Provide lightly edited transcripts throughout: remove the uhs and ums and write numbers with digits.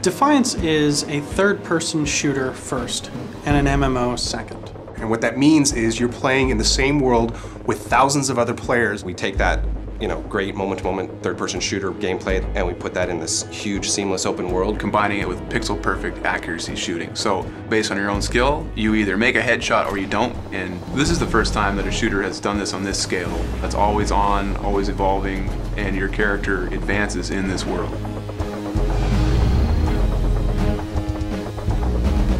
Defiance is a third-person shooter first, and an MMO second. And what that means is you're playing in the same world with thousands of other players. We take that, great moment-to-moment third-person shooter gameplay, and we put that in this huge, seamless open world. Combining it with pixel-perfect accuracy shooting. So, based on your own skill, you either make a headshot or you don't. And this is the first time that a shooter has done this on this scale. That's always on, always evolving, and your character advances in this world.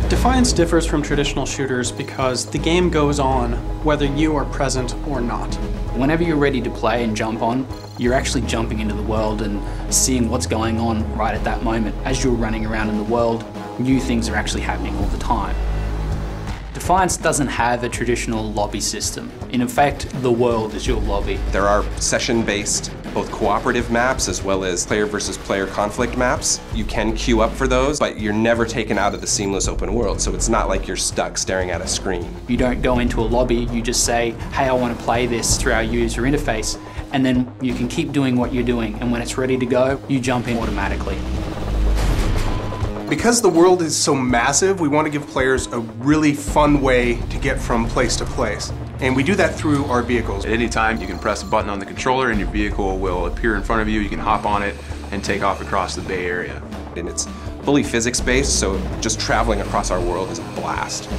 Defiance differs from traditional shooters because the game goes on whether you are present or not. Whenever you're ready to play and jump on, you're actually jumping into the world and seeing what's going on right at that moment. As you're running around in the world, new things are actually happening all the time. Defiance doesn't have a traditional lobby system. In effect, the world is your lobby. There are session-based, both cooperative maps as well as player versus player conflict maps. You can queue up for those, but you're never taken out of the seamless open world, so it's not like you're stuck staring at a screen. You don't go into a lobby, you just say, hey, I want to play this through our user interface, and then you can keep doing what you're doing, and when it's ready to go, you jump in automatically. Because the world is so massive, we want to give players a really fun way to get from place to place. And we do that through our vehicles. At any time, you can press a button on the controller and your vehicle will appear in front of you. You can hop on it and take off across the Bay Area. And it's fully physics-based, so just traveling across our world is a blast.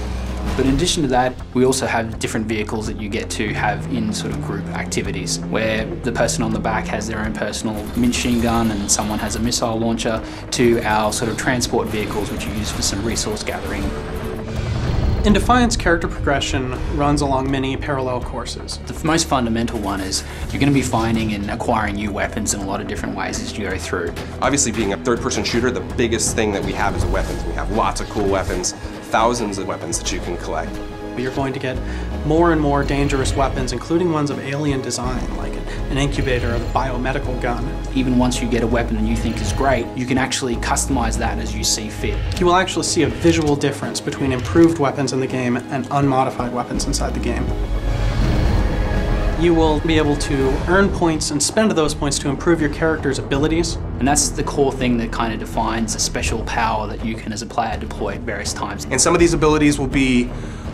But in addition to that, we also have different vehicles that you get to have in sort of group activities, where the person on the back has their own personal machine gun and someone has a missile launcher, to our sort of transport vehicles, which you use for some resource gathering. In Defiance, character progression runs along many parallel courses. The most fundamental one is you're going to be finding and acquiring new weapons in a lot of different ways as you go through. Obviously, being a third-person shooter, the biggest thing that we have is weapons. We have lots of cool weapons, thousands of weapons that you can collect. You're going to get more and more dangerous weapons, including ones of alien design, like an incubator or the biomedical gun. Even once you get a weapon and you think is great, you can actually customize that as you see fit. You will actually see a visual difference between improved weapons in the game and unmodified weapons inside the game. You will be able to earn points and spend those points to improve your character's abilities. And that's the core thing that kind of defines a special power that you can, as a player, deploy at various times. And some of these abilities will be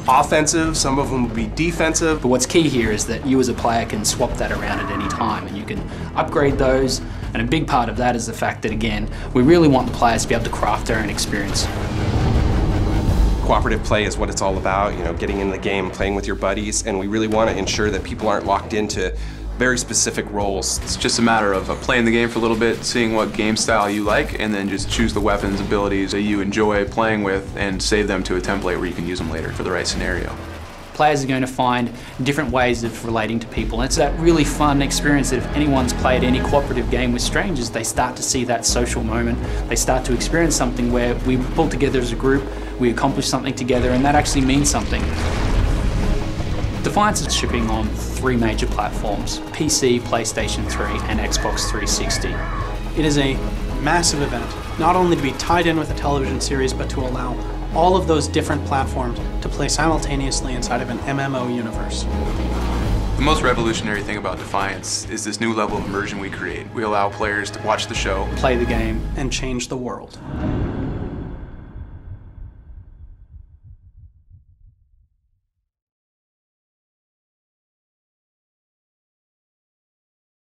offensive, some of them will be defensive. But what's key here is that you as a player can swap that around at any time and you can upgrade those. And a big part of that is the fact that, again, we really want the players to be able to craft their own experience. Cooperative play is what it's all about, getting in the game, playing with your buddies, and we really want to ensure that people aren't locked into very specific roles. It's just a matter of playing the game for a little bit, seeing what game style you like, and then just choose the weapons, abilities that you enjoy playing with and save them to a template where you can use them later for the right scenario. Players are going to find different ways of relating to people, and it's that really fun experience that if anyone's played any cooperative game with strangers, they start to see that social moment. They start to experience something where we pull together as a group, we accomplish something together, and that actually means something. Defiance is shipping on 3 major platforms: PC, PlayStation 3, and Xbox 360. It is a massive event, not only to be tied in with a television series, but to allow all of those different platforms to play simultaneously inside of an MMO universe. The most revolutionary thing about Defiance is this new level of immersion we create. We allow players to watch the show, play the game, and change the world.